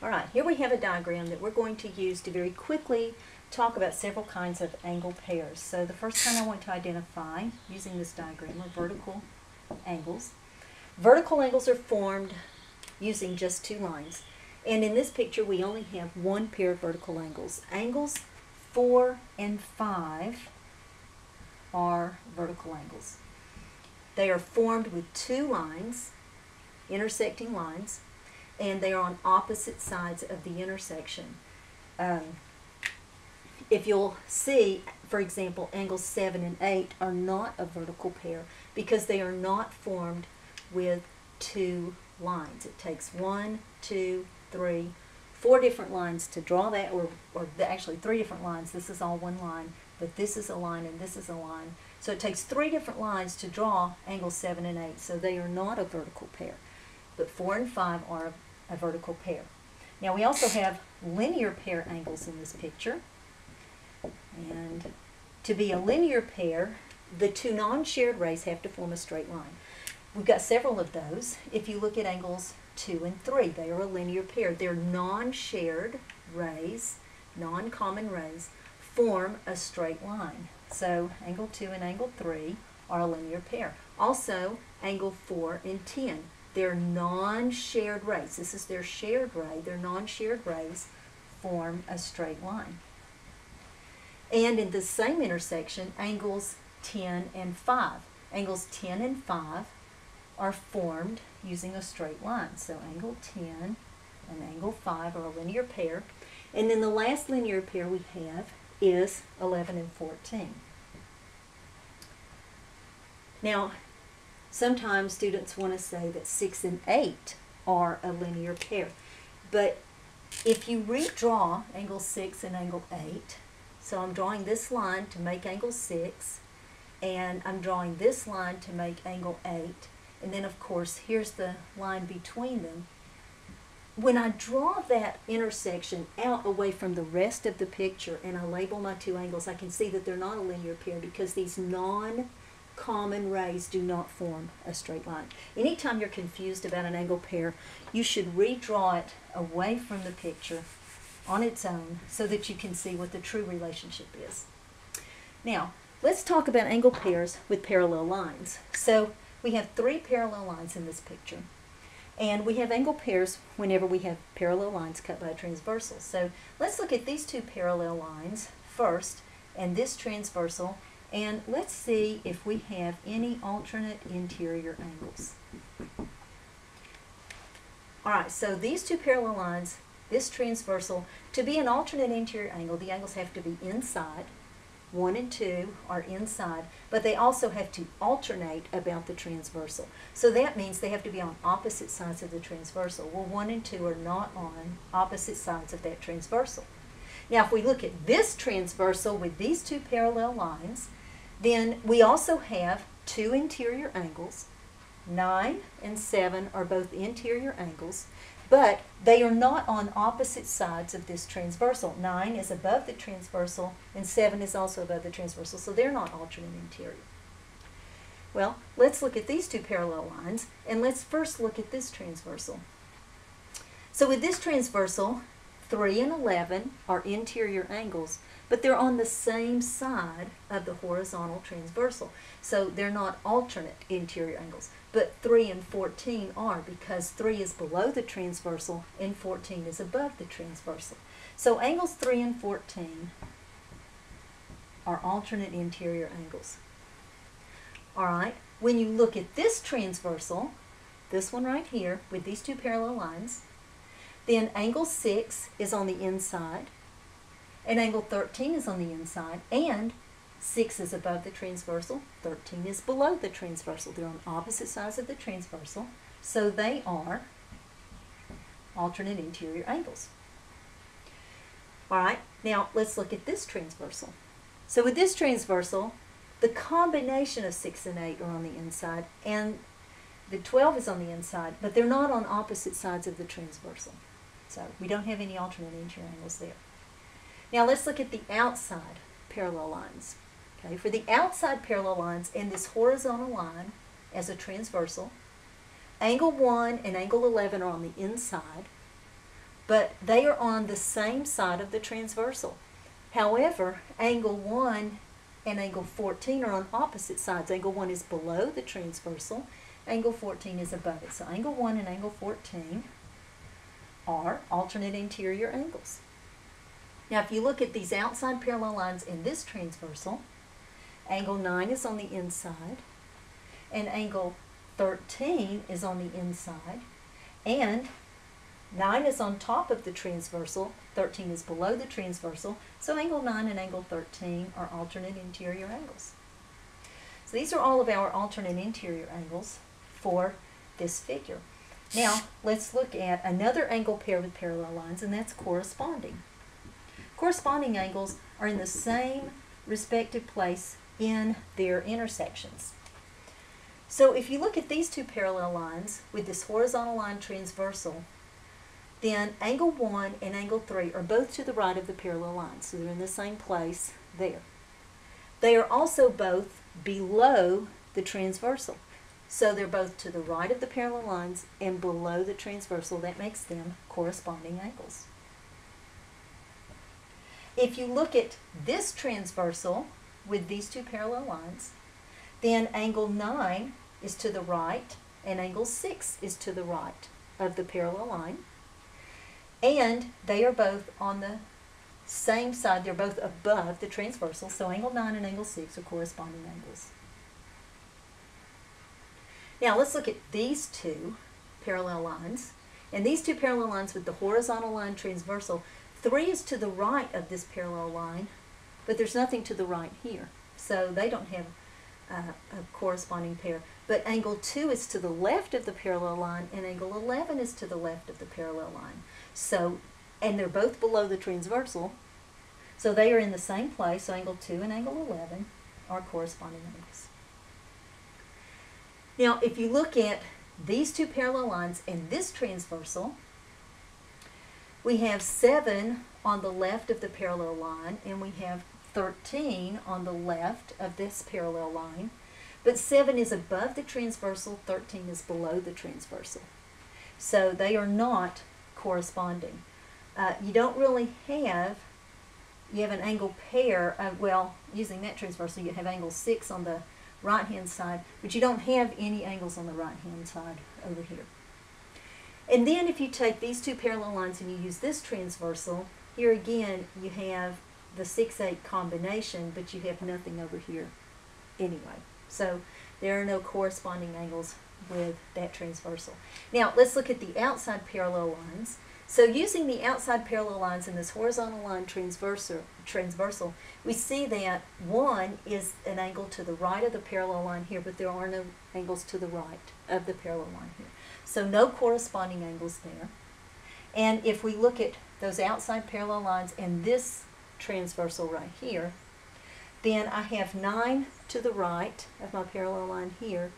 All right, here we have a diagram that we're going to use to very quickly talk about several kinds of angle pairs. So the first kind I want to identify using this diagram are vertical angles. Vertical angles are formed using just two lines. And in this picture, we only have one pair of vertical angles. Angles 4 and 5 are vertical angles. They are formed with two lines, intersecting lines, and they are on opposite sides of the intersection. If you'll see, for example, angles 7 and 8 are not a vertical pair because they are not formed with two lines. It takes 1, 2, 3, 4 different lines to draw that, or actually 3 different lines. This is all one line, but this is a line and this is a line. So it takes 3 different lines to draw angles 7 and 8, so they are not a vertical pair. But 4 and 5 are a vertical pair. Now we also have linear pair angles in this picture. And to be a linear pair, the two non-shared rays have to form a straight line. We've got several of those. If you look at angles 2 and 3, they are a linear pair. Their non-shared rays, non-common rays, form a straight line. So angle 2 and angle 3 are a linear pair. Also, angle 4 and 10. Their non-shared rays, this is their shared ray, their non-shared rays form a straight line. And in the same intersection, angles 10 and 5. Angles 10 and 5 are formed using a straight line. So angle 10 and angle 5 are a linear pair. And then the last linear pair we have is 11 and 14. Now, sometimes students want to say that 6 and 8 are a linear pair. But if you redraw angle 6 and angle 8, so I'm drawing this line to make angle 6, and I'm drawing this line to make angle 8, and then of course here's the line between them. When I draw that intersection out away from the rest of the picture and I label my two angles, I can see that they're not a linear pair because these non-common rays do not form a straight line. Anytime you're confused about an angle pair, you should redraw it away from the picture on its own so that you can see what the true relationship is. Now, let's talk about angle pairs with parallel lines. So we have 3 parallel lines in this picture. And we have angle pairs whenever we have parallel lines cut by a transversal. So let's look at these 2 parallel lines first and this transversal, and let's see if we have any alternate interior angles. Alright, so these 2 parallel lines, this transversal, to be an alternate interior angle, the angles have to be inside. 1 and 2 are inside, but they also have to alternate about the transversal. So that means they have to be on opposite sides of the transversal. Well, 1 and 2 are not on opposite sides of that transversal. Now, if we look at this transversal with these 2 parallel lines, then we also have 2 interior angles. 9 and 7 are both interior angles, but they are not on opposite sides of this transversal. 9 is above the transversal, and 7 is also above the transversal, so they're not alternate interior. Well, let's look at these 2 parallel lines, and let's first look at this transversal. So with this transversal, 3 and 11 are interior angles, but they're on the same side of the horizontal transversal. So they're not alternate interior angles. But 3 and 14 are, because 3 is below the transversal and 14 is above the transversal. So angles 3 and 14 are alternate interior angles. Alright, when you look at this transversal, this one right here, with these 2 parallel lines, then angle 6 is on the inside, and angle 13 is on the inside, and 6 is above the transversal, 13 is below the transversal. They're on opposite sides of the transversal, so they are alternate interior angles. Alright, now let's look at this transversal. So with this transversal, the combination of 6 and 8 are on the inside, and the 12 is on the inside, but they're not on opposite sides of the transversal. So we don't have any alternate interior angles there. Now let's look at the outside parallel lines. Okay, for the outside parallel lines and this horizontal line as a transversal, angle 1 and angle 11 are on the inside. but they are on the same side of the transversal. However, angle 1 and angle 14 are on opposite sides. Angle 1 is below the transversal, angle 14 is above it. So angle 1 and angle 14 are alternate interior angles. Now if you look at these outside parallel lines in this transversal, angle 9 is on the inside, and angle 13 is on the inside, and 9 is on top of the transversal, 13 is below the transversal, so angle 9 and angle 13 are alternate interior angles. So these are all of our alternate interior angles for this figure. Now let's look at another angle pair with parallel lines, and that's corresponding. Corresponding angles are in the same respective place in their intersections. So if you look at these two parallel lines with this horizontal line transversal, then angle 1 and angle 3 are both to the right of the parallel line, so they're in the same place there. They are also both below the transversal, so they're both to the right of the parallel lines and below the transversal. That makes them corresponding angles. If you look at this transversal with these two parallel lines, then angle 9 is to the right and angle 6 is to the right of the parallel line. And they are both on the same side, they're both above the transversal, so angle 9 and angle 6 are corresponding angles. Now let's look at these two parallel lines. And these two parallel lines with the horizontal line transversal, 3 is to the right of this parallel line, but there's nothing to the right here, so they don't have a corresponding pair. But angle 2 is to the left of the parallel line, and angle 11 is to the left of the parallel line. So, and they're both below the transversal, so they are in the same place, so angle 2 and angle 11 are corresponding angles. Now, if you look at these two parallel lines and this transversal, we have 7 on the left of the parallel line, and we have 13 on the left of this parallel line, but 7 is above the transversal, 13 is below the transversal. So they are not corresponding. You don't really have, you have an angle pair, well, using that transversal, you have angle 6 on the right-hand side, but you don't have any angles on the right-hand side over here. And then if you take these two parallel lines and you use this transversal, here again you have the 6-8 combination, but you have nothing over here anyway. So there are no corresponding angles with that transversal. Now let's look at the outside parallel lines. So using the outside parallel lines in this horizontal line transversal, we see that 1 is an angle to the right of the parallel line here, but there are no angles to the right of the parallel line here. So no corresponding angles there. And if we look at those outside parallel lines and this transversal right here, then I have 9 to the right of my parallel line here,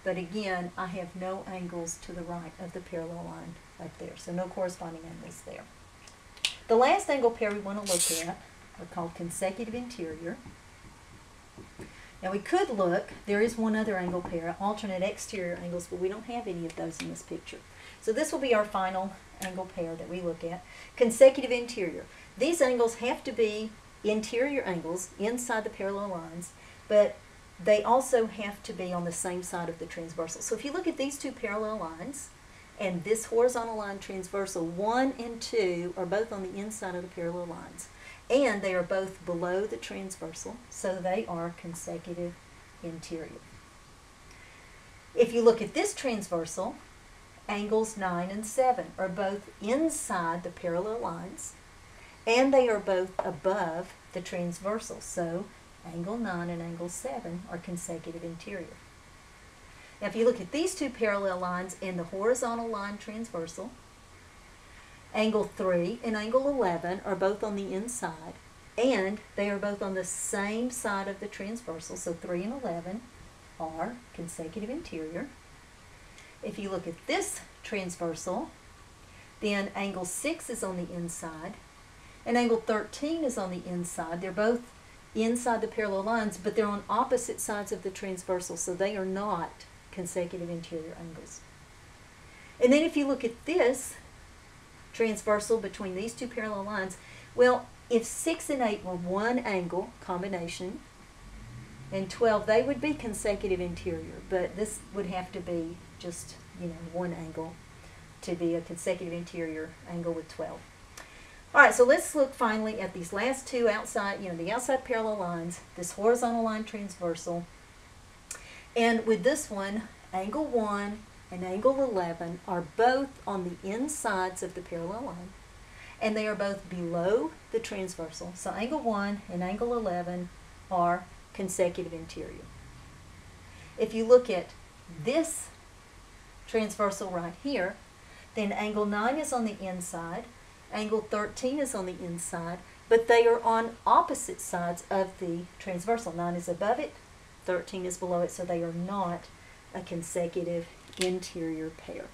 but again I have no angles to the right of the parallel line right there, so no corresponding angles there. The last angle pair we want to look at are called consecutive interior. Now we could look, there is one other angle pair, alternate exterior angles, but we don't have any of those in this picture. So this will be our final angle pair that we look at, consecutive interior. These angles have to be interior angles inside the parallel lines, but they also have to be on the same side of the transversal. So if you look at these two parallel lines and this horizontal line transversal, 1 and 2 are both on the inside of the parallel lines, and they are both below the transversal, so they are consecutive interior. If you look at this transversal, angles 9 and 7 are both inside the parallel lines, and they are both above the transversal, so angle 9 and angle 7 are consecutive interior. Now if you look at these two parallel lines in the horizontal line transversal, angle 3 and angle 11 are both on the inside, and they are both on the same side of the transversal, so 3 and 11 are consecutive interior. If you look at this transversal, then angle 6 is on the inside, and angle 13 is on the inside. They're both inside the parallel lines, but they're on opposite sides of the transversal, so they are not consecutive interior angles. And then if you look at this transversal between these two parallel lines? Well, if 6 and 8 were one angle combination, and 12, they would be consecutive interior, but this would have to be just, one angle to be a consecutive interior angle with 12. All right, so let's look finally at these last two outside, the outside parallel lines, this horizontal line transversal. And with this one, angle 1 and angle 11 are both on the insides of the parallel line, and they are both below the transversal. So angle 1 and angle 11 are consecutive interior. If you look at this transversal right here, then angle 9 is on the inside, angle 13 is on the inside, but they are on opposite sides of the transversal. 9 is above it, 13 is below it, so they are not a consecutive interior pair.